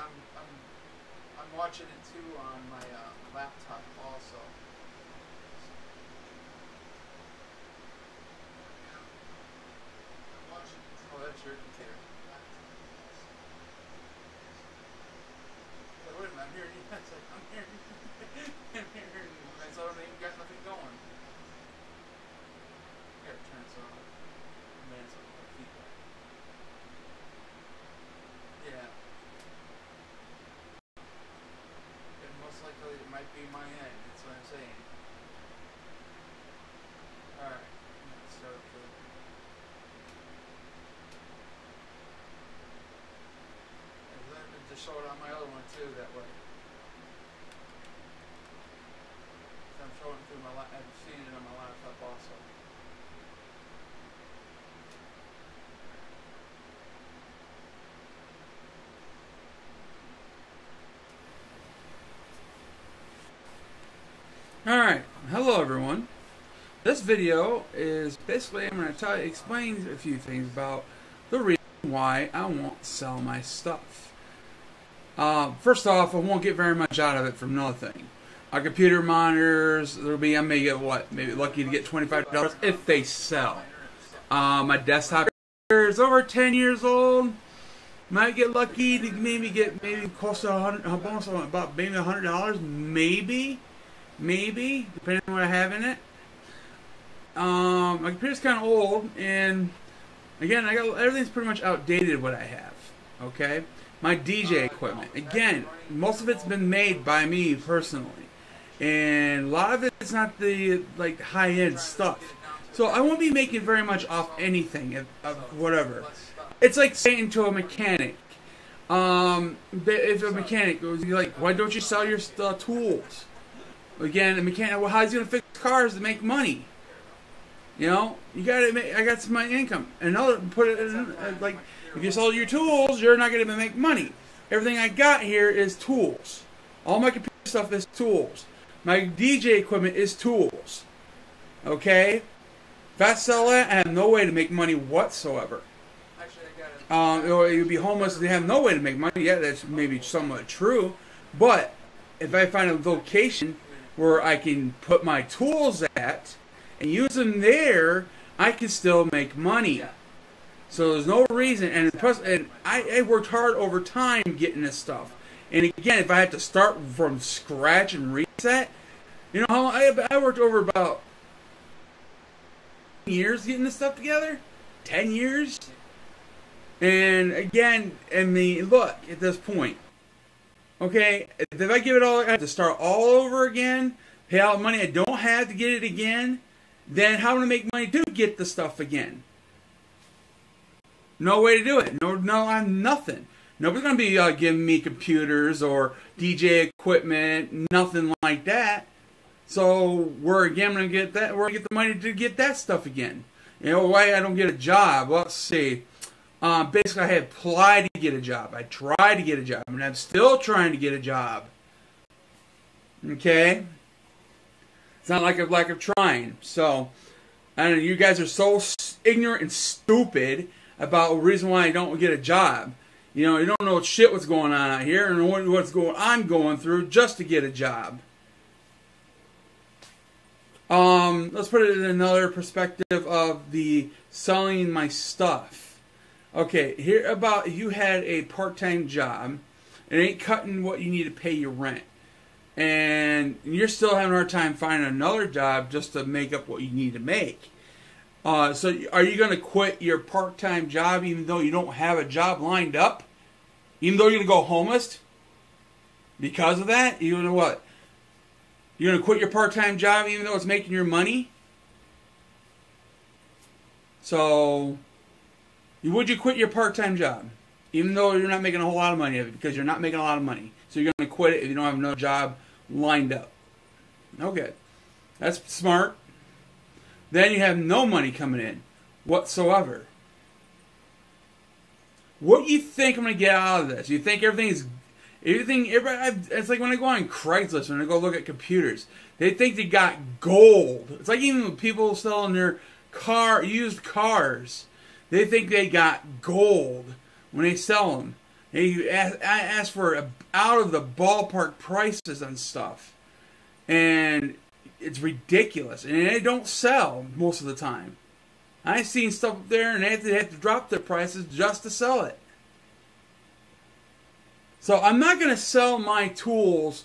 I'm watching it too on my laptop also. I'm watching it. Oh, that's your computer. Wait a minute, I'm hearing you. It's like, I'm hearing you. I'm hearing you. I don't even got nothing going. I gotta turn this off. Man, it's a lot of feedback. Yeah. And most likely it might be my end. That's what I'm saying. Alright. Let's start with the... And then just show it on my other one too, that way. I'm showing it through my laptop. I've seen it on my laptop also. Alright, hello everyone. This video is basically, I'm going to explain a few things about the reason why I won't sell my stuff. First off, I won't get very much out of it from nothing. Our computer monitors, I may get what? Maybe lucky to get $25 if they sell. My desktop is over 10 years old. Might get lucky to maybe close to about maybe $100, maybe depending on what I have in it. My computer's kind of old, and again, everything's pretty much outdated what I have. Okay, my DJ equipment, again, most of it's been made by me personally. And a lot of it's not the high-end stuff, so I won't be making very much off anything of whatever. It's like saying to a mechanic, if a mechanic goes like, "Why don't you sell your tools?" Again, a mechanic, well, how's he gonna fix cars to make money? You know, you gotta make. I got some income. Another put it in, like, if you sell your tools, you're not gonna make money. Everything I got here is tools. All my computer stuff is tools. My DJ equipment is tools. Okay? If I sell that, I have no way to make money whatsoever. Actually, I got it. You'd be homeless and have no way to make money. Yeah, that's maybe somewhat true. But if I find a location where I can put my tools at and use them there, I can still make money. Yeah. So there's no reason. And plus, I worked hard over time getting this stuff. And again, if I had to start from scratch and reset, you know how I worked over about years getting this stuff together? 10 years? And again, look, at this point, okay, if I give it all, I have to start all over again, pay out money I don't have to get it again, then how to make money to get the stuff again? No way to do it. No, I have nothing. Nobody's going to be giving me computers or DJ equipment, nothing like that. So where again going to get that? Where I get the money to get that stuff again? You know why I don't get a job? Well, let's see. Basically, I had applied to get a job. I tried to get a job, and I'm still trying to get a job. Okay, it's not like a lack of trying. So I don't know. You guys are so ignorant and stupid about the reason why I don't get a job. You know, you don't know shit what's going on out here and I'm going through just to get a job. Let's put it in another perspective of the selling my stuff. Okay, here about you had a part-time job, it ain't cutting what you need to pay your rent, and you're still having a hard time finding another job just to make up what you need to make. So are you going to quit your part-time job even though you don't have a job lined up? Even though you're going to go homeless? Because of that? You're going to what? You're going to quit your part-time job even though it's making your money? So, would you quit your part-time job? Even though you're not making a whole lot of money of it, because you're not making a lot of money. So you're going to quit it if you don't have no job lined up. Okay. That's smart. Then you have no money coming in whatsoever. What do you think I'm going to get out of this? You think everybody, it's like when I go on Craigslist, when I go look at computers, they think they got gold. It's like even people selling their used cars, they think they got gold when they sell them. And I ask for out of the ballpark prices on stuff, and it's ridiculous, and they don't sell most of the time. I've seen stuff up there, and they have to drop their prices just to sell it. So I'm not going to sell my tools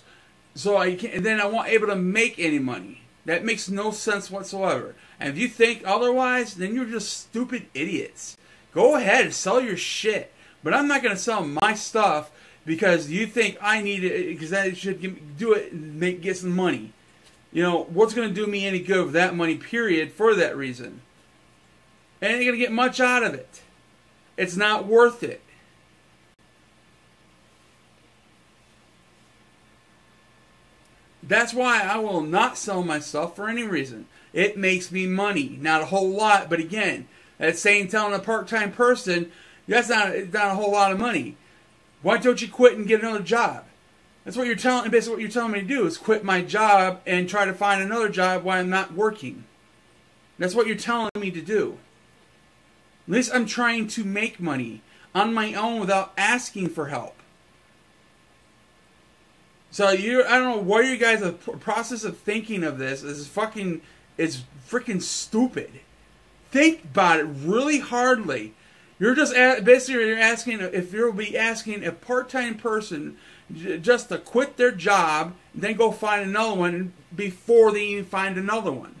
so I can, and then I won't able to make any money. That makes no sense whatsoever. And if you think otherwise, then you're just stupid idiots. Go ahead and sell your shit. But I'm not going to sell my stuff because you think I need it, because I should do it and get some money. You know, what's going to do me any good with that money, period, for that reason? And you're going to get much out of it. It's not worth it. That's why I will not sell my stuff for any reason. It makes me money. Not a whole lot, but again, that's saying telling a part-time person, that's not a whole lot of money. Why don't you quit and get another job? That's what you're telling, basically what you're telling me to do is quit my job and try to find another job while I'm not working. That's what you're telling me to do. At least I'm trying to make money on my own without asking for help. So I don't know what you guys, the process of thinking of this is freaking stupid. Think about it really hardly. You're just basically you're asking if you'll be asking a part-time person just to quit their job, and then go find another one before they even find another one.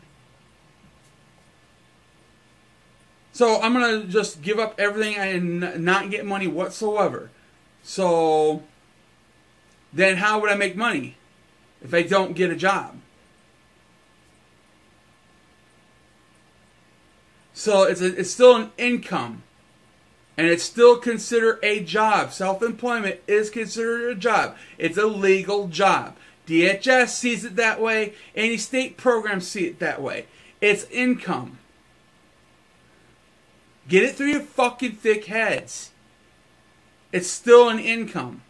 So I'm gonna just give up everything and not get money whatsoever. So then how would I make money if I don't get a job? So it's still an income. And it's still considered a job. Self-employment is considered a job. It's a legal job. DHS sees it that way. Any state programs see it that way. It's income. Get it through your fucking thick heads. It's still an income.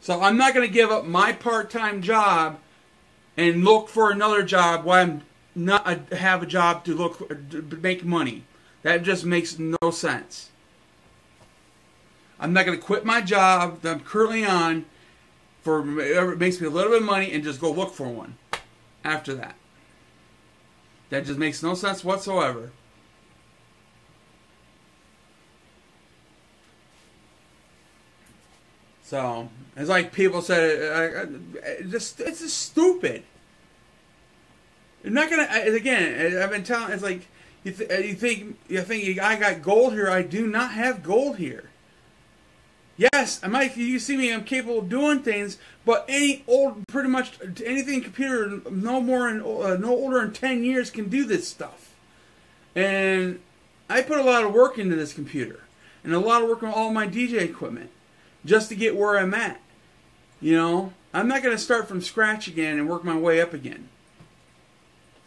So I'm not going to give up my part-time job and look for another job while I'm not have a job to make money. That just makes no sense. I'm not going to quit my job that I'm currently on for whatever makes me a little bit of money and just go look for one after that. That just makes no sense whatsoever. So it's like people said, it's just stupid. You're not gonna. Again, I've been telling. It's like you think I got gold here. I do not have gold here. Yes, I might. You see me. I'm capable of doing things, but pretty much anything computer no older than 10 years can do this stuff. And I put a lot of work into this computer, and a lot of work on all my DJ equipment, just to get where I'm at. You know, I'm not gonna start from scratch again and work my way up again.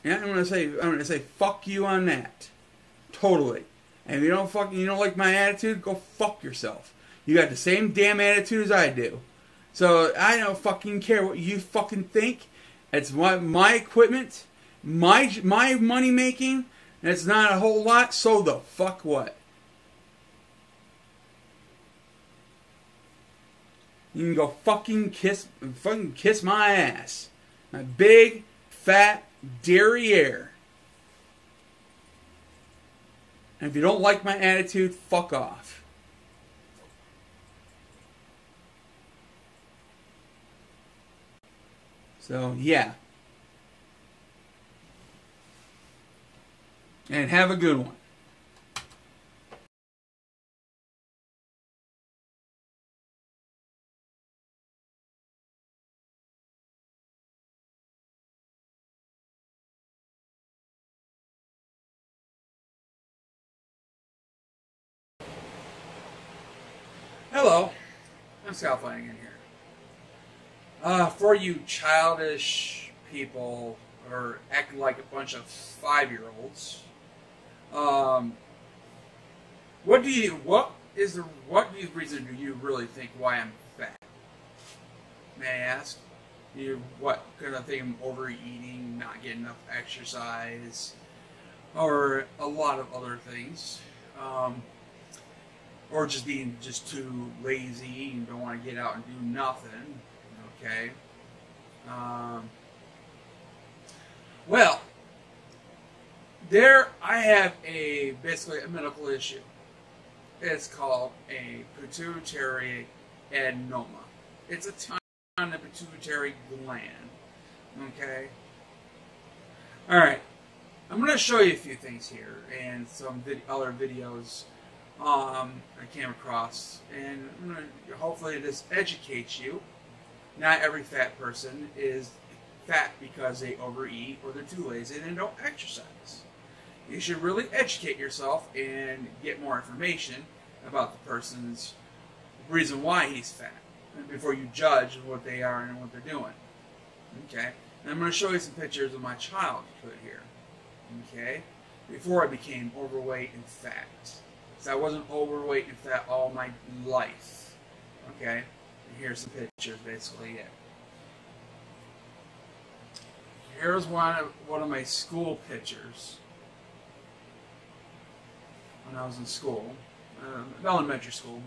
Yeah, I'm gonna say fuck you on that. Totally. And if you don't like my attitude, go fuck yourself. You got the same damn attitude as I do. So I don't fucking care what you fucking think. It's my equipment, my money making, and it's not a whole lot, so the fuck what? You can go fucking kiss my ass. My big, fat derriere. And if you don't like my attitude, fuck off. So, yeah. And have a good one. Hello, I'm Scott Flanagan here. For you childish people who are acting like a bunch of 5-year-olds, what do you reason do you really think why I'm fat? May I ask? What kind of think I'm overeating, not getting enough exercise, or a lot of other things? or just being just too lazy and don't want to get out and do nothing. Okay. Well, there I have basically a medical issue. It's called a pituitary adenoma. It's a tumor on the pituitary gland. Okay. All right. I'm going to show you a few things here and some other videos I came across, and I'm going to hopefully this educates you. Not every fat person is fat because they overeat or they're too lazy and don't exercise. You should really educate yourself and get more information about the person's reason why he's fat before you judge what they are and what they're doing. Okay? And I'm going to show you some pictures of my childhood here. Okay? Before I became overweight and fat. So I wasn't overweight and fat all my life. Okay? And here's some pictures, basically, yeah. Here's one of my school pictures when I was in school, elementary school,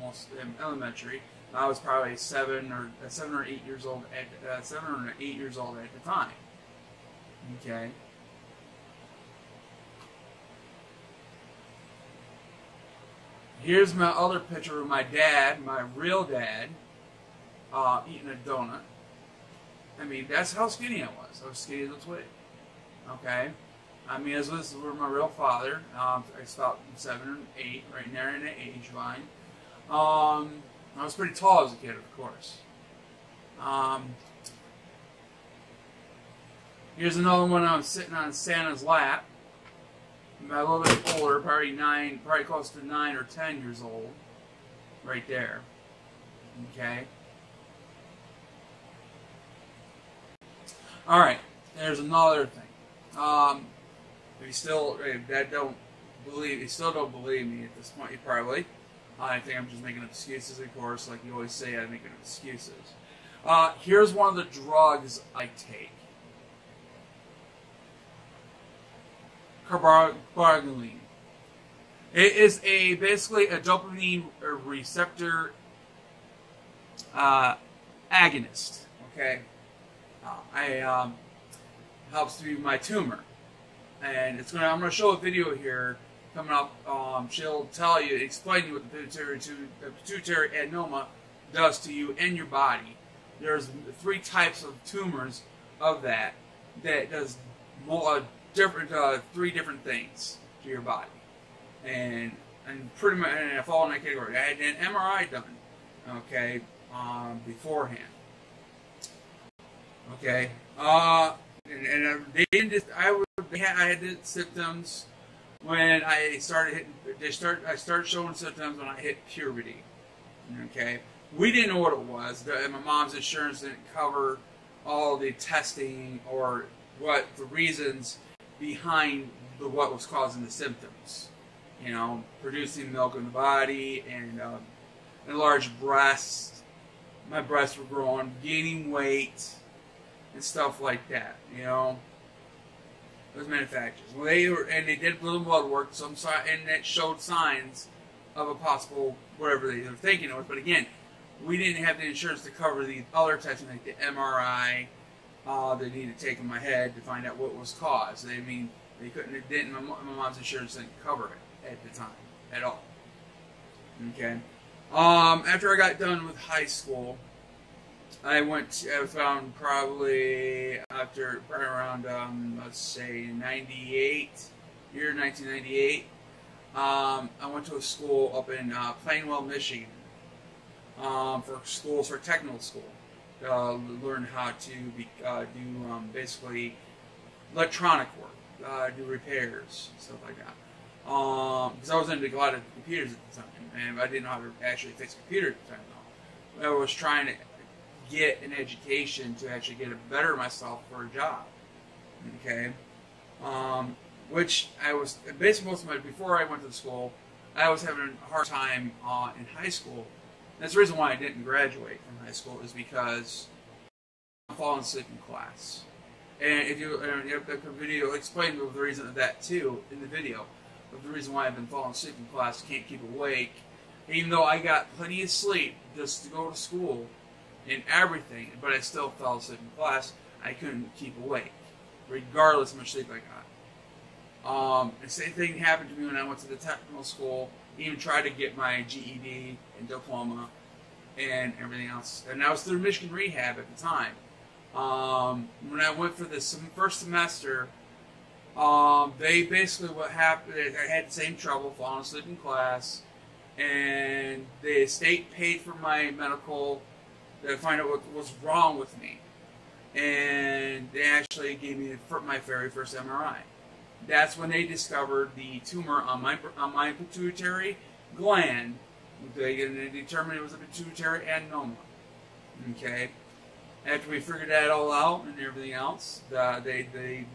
elementary. I was probably 7 or 8 years old at 7 or 8 years old at the time. Okay. Here's my other picture of my dad, my real dad, eating a donut. I mean, that's how skinny I was. I was skinny as a twig. Okay? I mean, this was my real father. I was about 7 or 8, right there in the age line. I was pretty tall as a kid, of course. Here's another one. I was sitting on Santa's lap. I'm a little bit older, probably close to 9 or 10 years old. Right there. Okay? Alright, there's another thing. If you still don't believe me at this point, you probably. I think I'm just making up excuses, of course, like you always say, I'm making up excuses. Here's one of the drugs I take. Carbargaline. It is basically a dopamine receptor agonist. Okay, helps to my tumor, and I'm going to show a video here coming up. She'll explain to you what the pituitary adenoma does to you and your body. There's 3 types of tumors of that does different 3 different things to your body, and pretty much I fall in that category. I had an MRI done, okay, beforehand. Okay, and they didn't just, I had the symptoms when I started I started showing symptoms when I hit puberty. Okay, we didn't know what it was. My mom's insurance didn't cover all the testing or what the reasons behind what was causing the symptoms. You know, producing milk in the body and enlarged breasts. My breasts were growing, gaining weight, and stuff like that. You know, those manufacturers. Well, they did little blood work, and it showed signs of a possible whatever they were thinking it was. But again, we didn't have the insurance to cover the other testing, like the MRI. They needed to take in my head to find out what was caused. They couldn't. It didn't. My mom's insurance didn't cover it at the time at all. Okay. After I got done with high school, I was found probably around let's say 98, year 1998. I went to a school up in Plainwell, Michigan, for technical school. Learn how to do basically electronic work, do repairs, stuff like that. Because I was into a lot of computers at the time, and I didn't know how to actually fix computers at the time. Though. I was trying to get an education to actually get a better myself for a job. Okay, which I was basically before I went to school, I was having a hard time in high school. That's the reason why I didn't graduate from high school, is because I fallen asleep in class. And if you have the video explain the reason of that too in the video, of the reason why I've been falling asleep in class, can't keep awake Even though I got plenty of sleep just to go to school and everything, but I still fell asleep in class. I couldn't keep awake, regardless of how much sleep I got. The same thing happened to me when I went to the technical school, even tried to get my GED and diploma and everything else. And I was through Michigan Rehab at the time. When I went for this first semester, they basically, what happened, I had the same trouble falling asleep in class, and the state paid for my medical to find out what was wrong with me. And they actually gave me my very first MRI. That's when they discovered the tumor on my pituitary gland. They determined it was a pituitary adenoma. Okay. After we figured that all out and everything else, basically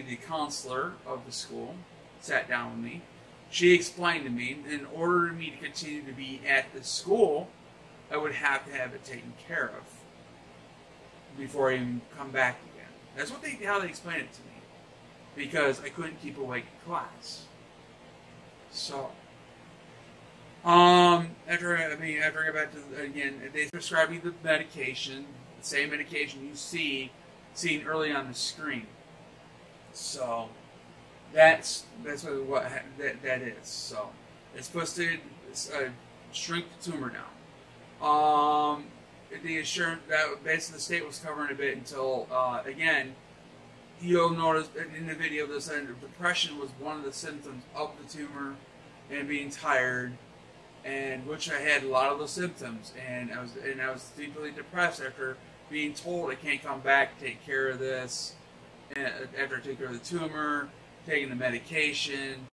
the counselor of the school sat down with me. She explained to me, in order for me to continue to be at the school, I would have to have it taken care of before I even come back again. That's how they explained it to me, because I couldn't keep awake in class. So, after I got back to again, they prescribed me the medication, the same medication you seen early on the screen. So, that's what that is. So, it's supposed to shrink the tumor down. The insurance, that basically the state was covering a bit until, again, you'll notice in the video this depression was one of the symptoms of the tumor, and being tired, and which I had a lot of those symptoms, and I was deeply depressed after being told I can't come back to take care of this, and after I take care of the tumor, taking the medication,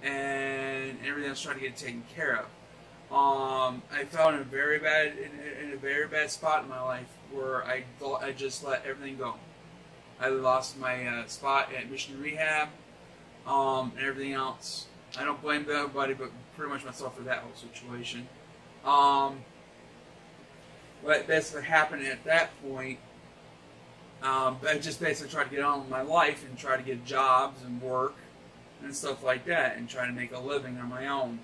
and everything I was trying to get taken care of. I fell in a very bad spot in my life where I just let everything go. I lost my spot at Michigan Rehab, and everything else. I don't blame anybody, but pretty much myself for that whole situation. What basically happened at that point, I just basically tried to get on with my life and try to get jobs and work and stuff like that, and try to make a living on my own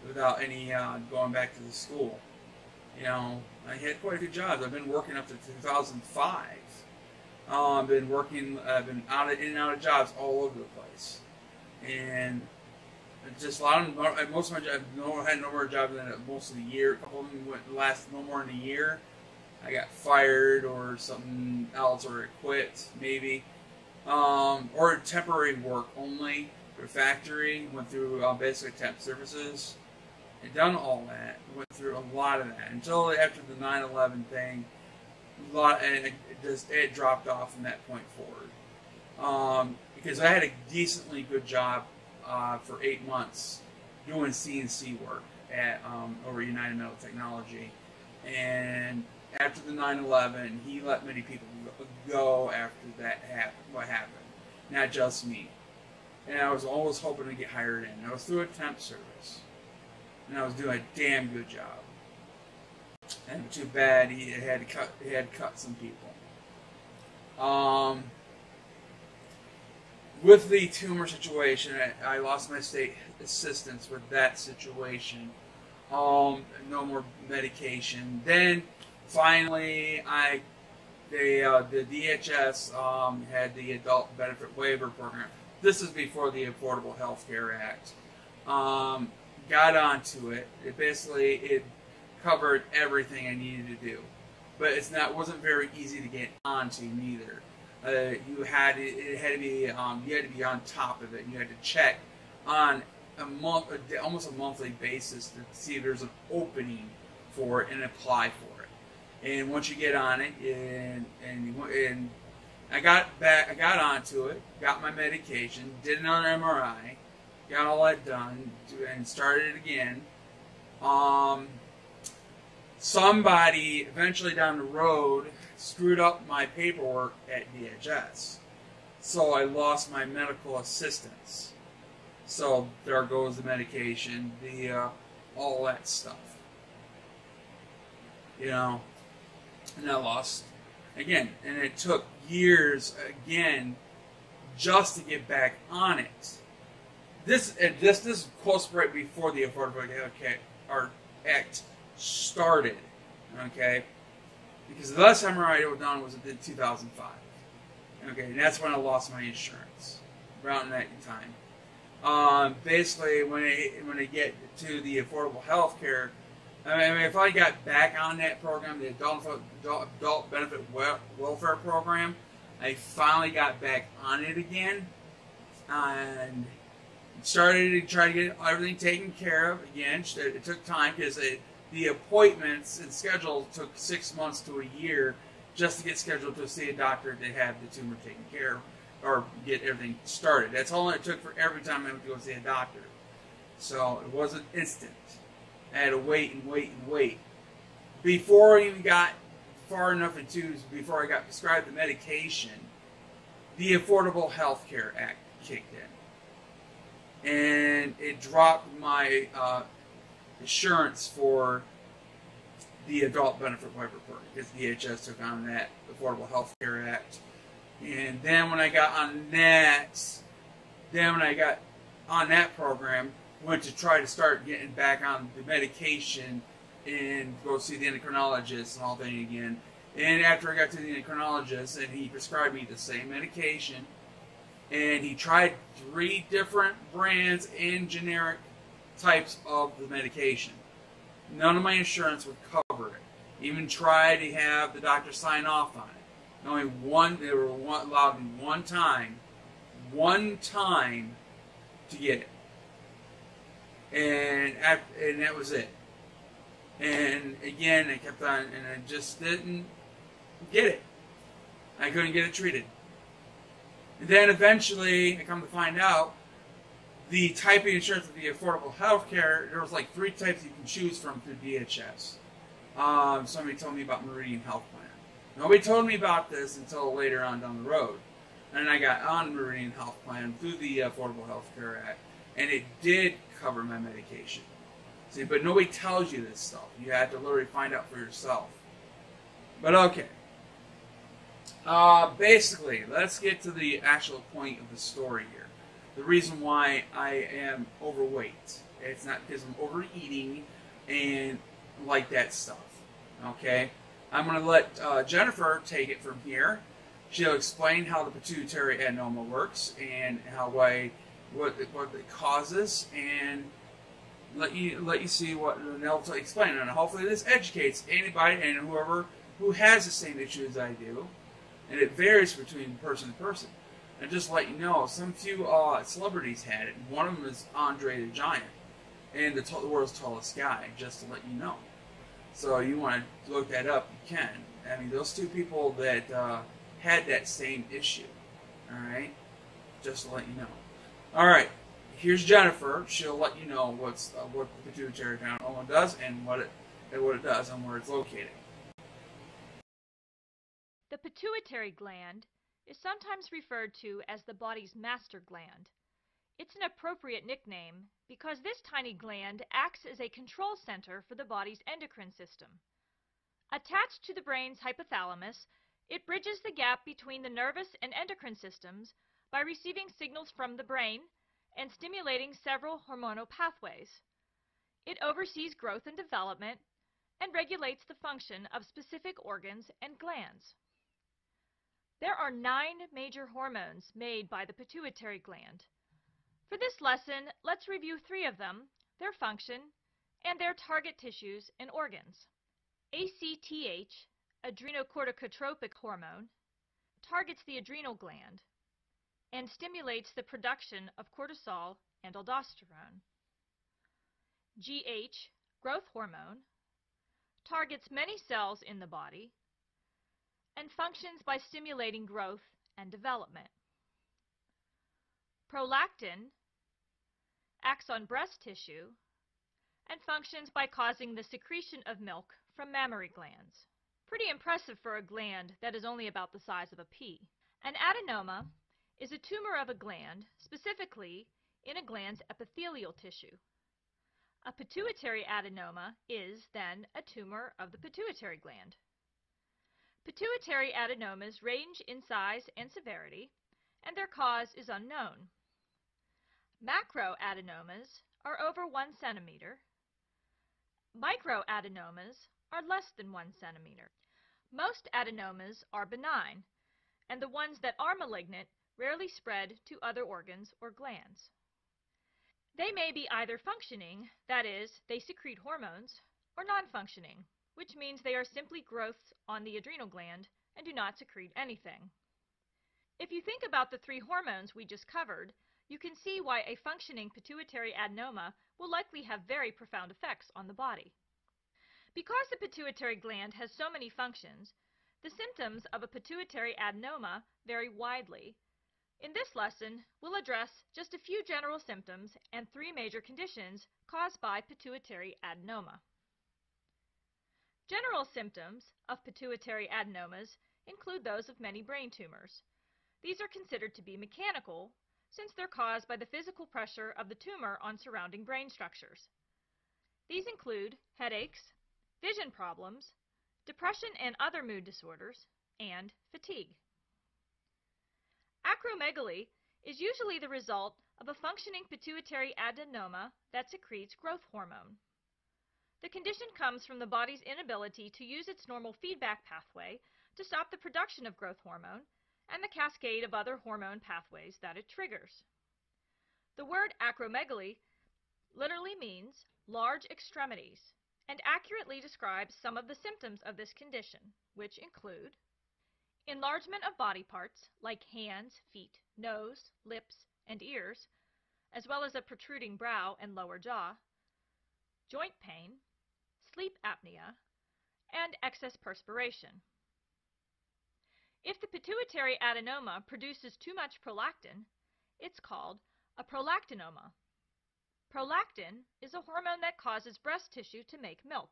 without any going back to the school. You know, I had quite a few jobs. I've been working up to 2005. I've been in and out of jobs all over the place, and just a lot of them, most of my jobs, I had no more jobs than most of the year. A couple of them went last no more than a year. I got fired or something else, or I quit maybe, or temporary work only for a factory. Went through basically temp services. And done all that. Went through a lot of that until after the 9/11 thing. And it dropped off from that point forward. Because I had a decently good job for 8 months doing CNC work at over United Metal Technology, and after the 9/11, he let many people go after that happened. What happened? Not just me. And I was always hoping to get hired in. I was through a temp service, and I was doing a damn good job. And too bad he had cut some people. With the tumor situation, I lost my state assistance with that situation. No more medication. Then finally, the DHS had the Adult Benefit Waiver Program. This is before the Affordable Health Care Act. Got onto it. It covered everything I needed to do, but it wasn't very easy to get onto neither. You had to be on top of it. You had to check on almost a monthly basis to see if there's an opening for it and apply for it. And once you get on it, and I got onto it, got my medication, did another MRI, got all that done, and started it again. Somebody eventually down the road screwed up my paperwork at DHS, so I lost my medical assistance. So there goes the medication, all that stuff. You know, and I lost again, and it took years again just to get back on it. this is close right before the Affordable Care Act started. Okay, because the last time I wrote down was in 2005. Okay, and that's when I lost my insurance around that time. Basically, when I get to the affordable health care, I mean, if I got back on that program, the adult benefit welfare program, I finally got back on it again and started to try to get everything taken care of again. It took time because the appointments and schedule took 6 months to a year just to get scheduled to see a doctor to have the tumor taken care of or get everything started. That's all it took for every time I went to go see a doctor. So it wasn't instant. I had to wait and wait and wait. Before I even got far enough into, before I got prescribed the medication, the Affordable Health Care Act kicked in. And it dropped my insurance for the Adult Benefit Waiver Program because DHS took on that Affordable Health Care Act. And then when I got on that, program, went to try to start getting back on the medication and go see the endocrinologist and all that again. And after I got to the endocrinologist and he prescribed me the same medication, and he tried 3 different brands and generic types of the medication. None of my insurance would cover it. Even tried to have the doctor sign off on it. Only they were allowed me one time to get it. And that was it. And again, I kept on, and I just didn't get it. I couldn't get it treated. And then eventually, I come to find out, the type of insurance of the affordable health care, there was like 3 types you can choose from through DHS. Somebody told me about Meridian Health Plan. Nobody told me about this until later on down the road. And I got on Meridian Health Plan through the Affordable Health Care Act, and it did cover my medication. See, but nobody tells you this stuff. You have to literally find out for yourself. But okay. Basically, let's get to the actual point of the story here. The reason why I am overweight. It's not because I'm overeating and like that stuff. Okay? I'm going to let Jennifer take it from here. She'll explain how the pituitary adenoma works and what it causes, and let you see what they'll explain. And hopefully this educates anybody and whoever who has the same issue as I do. And it varies between person to person. And just to let you know, some few celebrities had it. One of them is Andre the Giant, and the world's tallest guy, just to let you know. So you want to look that up, you can. I mean, those 2 people that had that same issue. Alright? Just to let you know. Alright, here's Jennifer. She'll let you know what the pituitary adenoma does and what it does and where it's located. The pituitary gland is sometimes referred to as the body's master gland. It's an appropriate nickname because this tiny gland acts as a control center for the body's endocrine system. Attached to the brain's hypothalamus, it bridges the gap between the nervous and endocrine systems by receiving signals from the brain and stimulating several hormonal pathways. It oversees growth and development and regulates the function of specific organs and glands. There are 9 major hormones made by the pituitary gland. For this lesson, let's review 3 of them, their function, and their target tissues and organs. ACTH, adrenocorticotropic hormone, targets the adrenal gland and stimulates the production of cortisol and aldosterone. GH, growth hormone, targets many cells in the body and functions by stimulating growth and development. Prolactin acts on breast tissue and functions by causing the secretion of milk from mammary glands. Pretty impressive for a gland that is only about the size of a pea. An adenoma is a tumor of a gland, specifically in a gland's epithelial tissue. A pituitary adenoma is, then, a tumor of the pituitary gland. Pituitary adenomas range in size and severity, and their cause is unknown. Macroadenomas are over 1 centimeter. Microadenomas are less than 1 centimeter. Most adenomas are benign, and the ones that are malignant rarely spread to other organs or glands. They may be either functioning, that is, they secrete hormones, or non-functioning, which means they are simply growths on the adrenal gland and do not secrete anything. If you think about the 3 hormones we just covered, you can see why a functioning pituitary adenoma will likely have very profound effects on the body. Because the pituitary gland has so many functions, the symptoms of a pituitary adenoma vary widely. In this lesson, we'll address just a few general symptoms and 3 major conditions caused by pituitary adenoma. General symptoms of pituitary adenomas include those of many brain tumors. These are considered to be mechanical, since they're caused by the physical pressure of the tumor on surrounding brain structures. These include headaches, vision problems, depression and other mood disorders, and fatigue. Acromegaly is usually the result of a functioning pituitary adenoma that secretes growth hormone. The condition comes from the body's inability to use its normal feedback pathway to stop the production of growth hormone and the cascade of other hormone pathways that it triggers. The word acromegaly literally means large extremities and accurately describes some of the symptoms of this condition, which include enlargement of body parts like hands, feet, nose, lips, and ears, as well as a protruding brow and lower jaw, joint pain, sleep apnea, and excess perspiration. If the pituitary adenoma produces too much prolactin, it's called a prolactinoma. Prolactin is a hormone that causes breast tissue to make milk.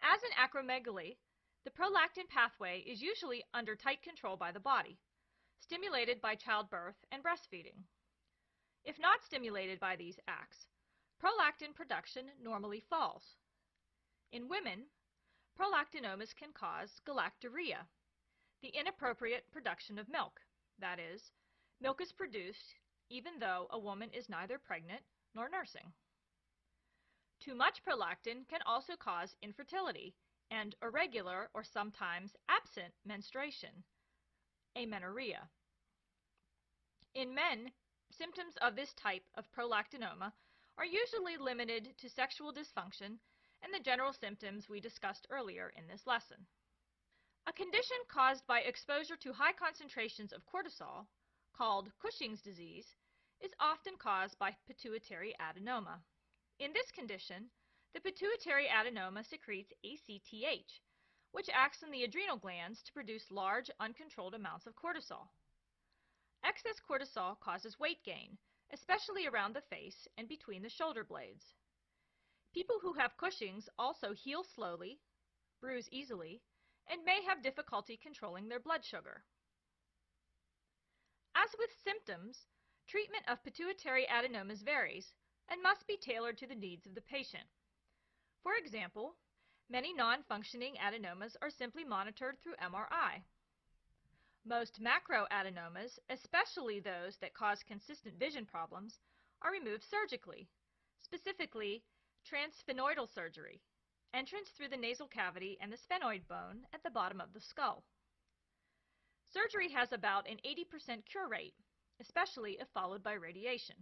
As in acromegaly, the prolactin pathway is usually under tight control by the body, stimulated by childbirth and breastfeeding. If not stimulated by these acts, prolactin production normally falls. In women, prolactinomas can cause galactorrhea, the inappropriate production of milk. That is, milk is produced even though a woman is neither pregnant nor nursing. Too much prolactin can also cause infertility and irregular or sometimes absent menstruation, amenorrhea. In men, symptoms of this type of prolactinoma are usually limited to sexual dysfunction and the general symptoms we discussed earlier in this lesson. A condition caused by exposure to high concentrations of cortisol, called Cushing's disease, is often caused by pituitary adenoma. In this condition, the pituitary adenoma secretes ACTH, which acts in the adrenal glands to produce large, uncontrolled amounts of cortisol. Excess cortisol causes weight gain, especially around the face and between the shoulder blades. People who have Cushing's also heal slowly, bruise easily, and may have difficulty controlling their blood sugar. As with symptoms, treatment of pituitary adenomas varies and must be tailored to the needs of the patient. For example, many non-functioning adenomas are simply monitored through MRI. Most macroadenomas, especially those that cause consistent vision problems, are removed surgically, specifically transsphenoidal surgery, entrance through the nasal cavity and the sphenoid bone at the bottom of the skull. Surgery has about an 80% cure rate, especially if followed by radiation.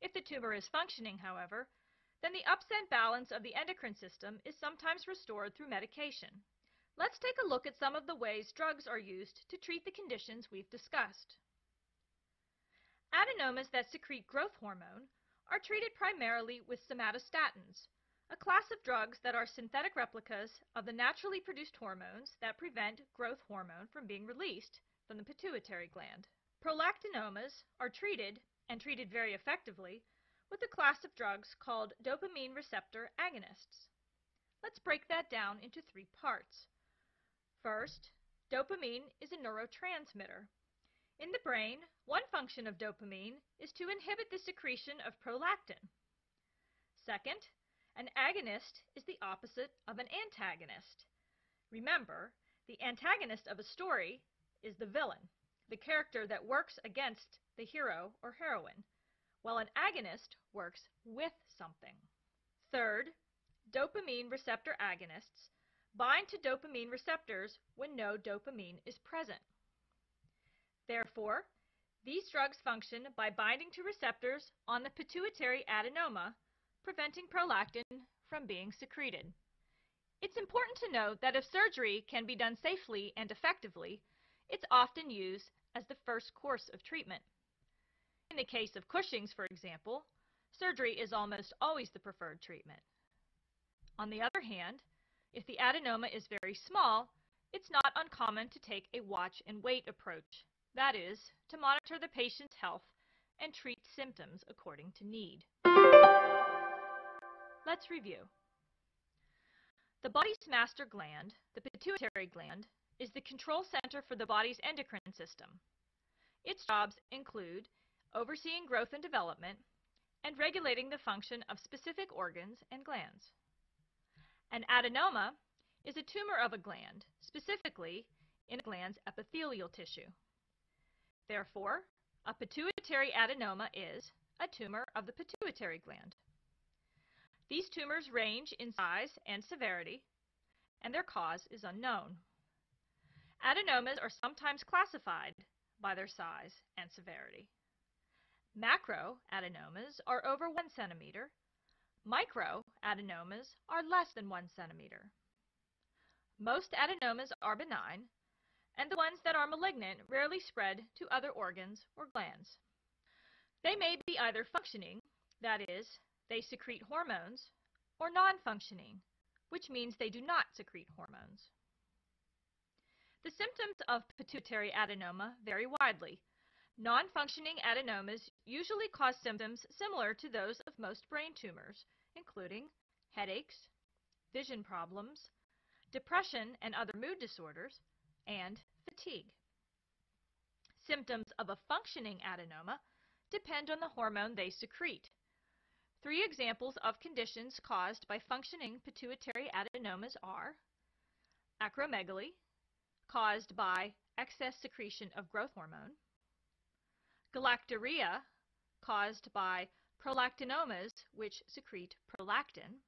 If the tumor is functioning, however, then the upset balance of the endocrine system is sometimes restored through medication. Let's take a look at some of the ways drugs are used to treat the conditions we've discussed. Adenomas that secrete growth hormone are treated primarily with somatostatins, a class of drugs that are synthetic replicas of the naturally produced hormones that prevent growth hormone from being released from the pituitary gland. Prolactinomas are treated, and treated very effectively, with a class of drugs called dopamine receptor agonists. Let's break that down into 3 parts. First, dopamine is a neurotransmitter. In the brain, one function of dopamine is to inhibit the secretion of prolactin. Second, an agonist is the opposite of an antagonist. Remember, the antagonist of a story is the villain, the character that works against the hero or heroine, while an agonist works with something. Third, dopamine receptor agonists bind to dopamine receptors when no dopamine is present. Therefore, these drugs function by binding to receptors on the pituitary adenoma, preventing prolactin from being secreted. It's important to note that if surgery can be done safely and effectively, it's often used as the first course of treatment. In the case of Cushing's, for example, surgery is almost always the preferred treatment. On the other hand, if the adenoma is very small, it's not uncommon to take a watch and wait approach. That is, to monitor the patient's health and treat symptoms according to need. Let's review. The body's master gland, the pituitary gland, is the control center for the body's endocrine system. Its jobs include overseeing growth and development and regulating the function of specific organs and glands. An adenoma is a tumor of a gland, specifically in a gland's epithelial tissue. Therefore, a pituitary adenoma is a tumor of the pituitary gland. These tumors range in size and severity, and their cause is unknown. Adenomas are sometimes classified by their size and severity. Macroadenomas are over 1 centimeter. Microadenomas are less than 1 centimeter. Most adenomas are benign, and the ones that are malignant rarely spread to other organs or glands. They may be either functioning, that is, they secrete hormones, or non-functioning, which means they do not secrete hormones. The symptoms of pituitary adenoma vary widely. Non-functioning adenomas usually cause symptoms similar to those of most brain tumors, including headaches, vision problems, depression and other mood disorders, and fatigue. Symptoms of a functioning adenoma depend on the hormone they secrete. 3 examples of conditions caused by functioning pituitary adenomas are acromegaly, caused by excess secretion of growth hormone, galactorrhea, caused by prolactinomas, which secrete prolactin,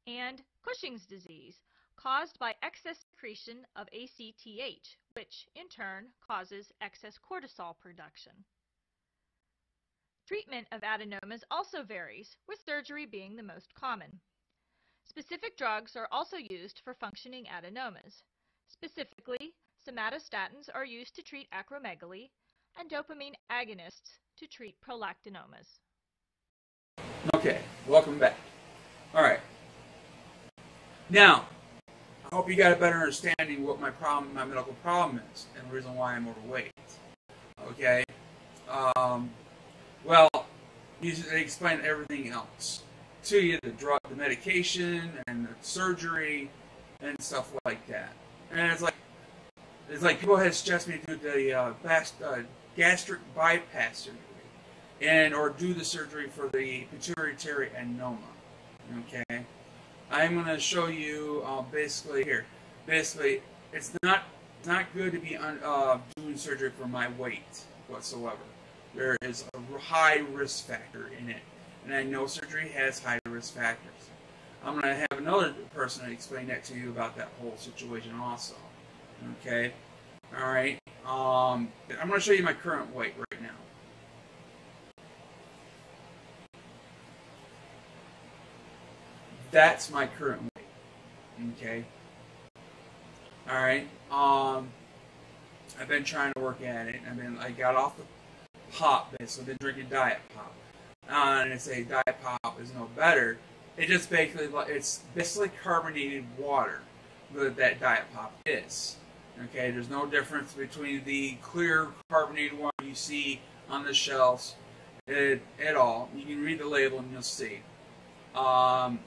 and Cushing's disease, caused by excess secretion of ACTH, which in turn causes excess cortisol production. Treatment of adenomas also varies, with surgery being the most common. Specific drugs are also used for functioning adenomas. Specifically, somatostatins are used to treat acromegaly and dopamine agonists to treat prolactinomas. Okay, welcome back. All right. Now, I hope you got a better understanding what my medical problem is, and the reason why I'm overweight. Okay. Well, they explain everything else to you: the drug, the medication, and the surgery, and stuff like that. And it's like people had suggested me to do the gastric bypass surgery, or do the surgery for the pituitary adenoma. Okay. I'm going to show you basically here. Basically, it's not good to be doing surgery for my weight whatsoever. There is a high risk factor in it, and I know surgery has high risk factors. I'm going to have another person explain that to you about that whole situation also. Okay, all right. I'm going to show you my current weight right now. That's my current weight. Okay. All right. I've been trying to work at it. I got off the pop, so I've been drinking diet pop. And I say diet pop is no better. It's basically carbonated water that diet pop is. Okay. There's no difference between the clear carbonated water you see on the shelves at all. You can read the label and you'll see. Aspartame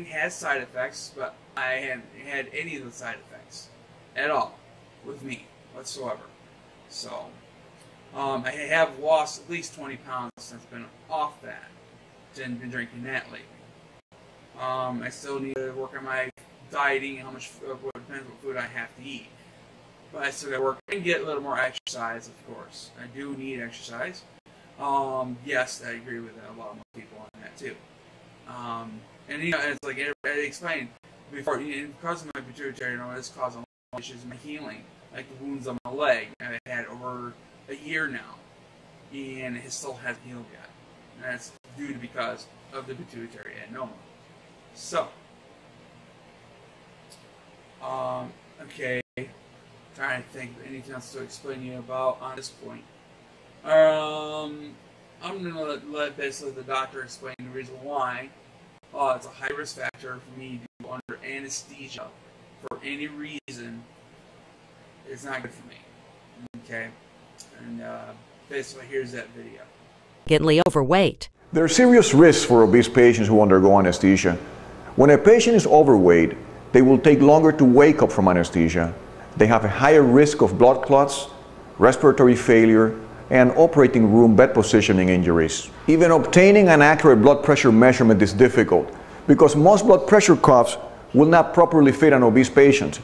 has side effects, but I haven't had any of the side effects at all with me whatsoever. So, I have lost at least 20 pounds since I've been off that. Been drinking that lately. I still need to work on my dieting, how much depends what food I have to eat. but I still got to work and get a little more exercise, of course. I do need exercise. Yes, I agree with a lot of people on that too. And you know, it's like I explained before, because of my pituitary, this caused a lot of issues in my healing, like the wounds on my leg. I've had over a year now, and it still hasn't healed yet. And that's due to because of the pituitary adenoma. So, okay, trying to think of anything else to explain to you about on this point. I'm gonna let basically the doctor explain the reason why. It's a high risk factor for me to go under anesthesia for any reason. It's not good for me. Okay, and basically here's that video. Significantly overweight. There are serious risks for obese patients who undergo anesthesia. When a patient is overweight, they will take longer to wake up from anesthesia. They have a higher risk of blood clots, respiratory failure, and operating room bed positioning injuries. Even obtaining an accurate blood pressure measurement is difficult because most blood pressure cuffs will not properly fit an obese patient.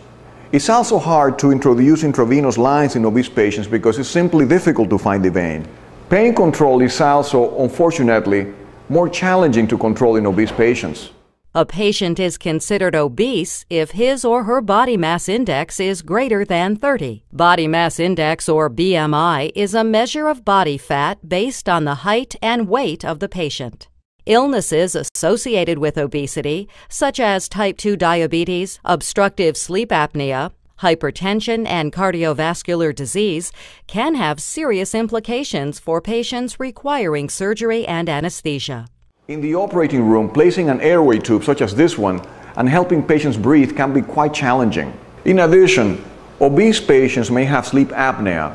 It's also hard to introduce intravenous lines in obese patients because it's simply difficult to find the vein. Pain control is also, unfortunately, more challenging to control in obese patients. A patient is considered obese if his or her body mass index is greater than 30. Body mass index, or BMI, is a measure of body fat based on the height and weight of the patient. Illnesses associated with obesity, such as type 2 diabetes, obstructive sleep apnea, hypertension, and cardiovascular disease, can have serious implications for patients requiring surgery and anesthesia. In the operating room, placing an airway tube such as this one and helping patients breathe can be quite challenging. In addition, obese patients may have sleep apnea,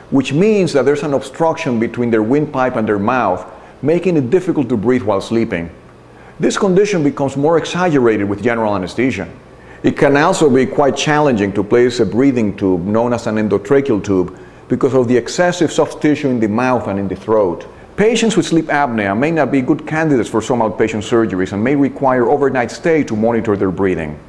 which means that there's an obstruction between their windpipe and their mouth, making it difficult to breathe while sleeping. This condition becomes more exaggerated with general anesthesia. It can also be quite challenging to place a breathing tube known as an endotracheal tube because of the excessive soft tissue in the mouth and in the throat. Patients with sleep apnea may not be good candidates for some outpatient surgeries and may require overnight stay to monitor their breathing.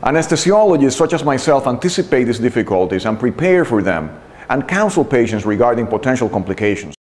Anesthesiologists such as myself anticipate these difficulties and prepare for them and counsel patients regarding potential complications.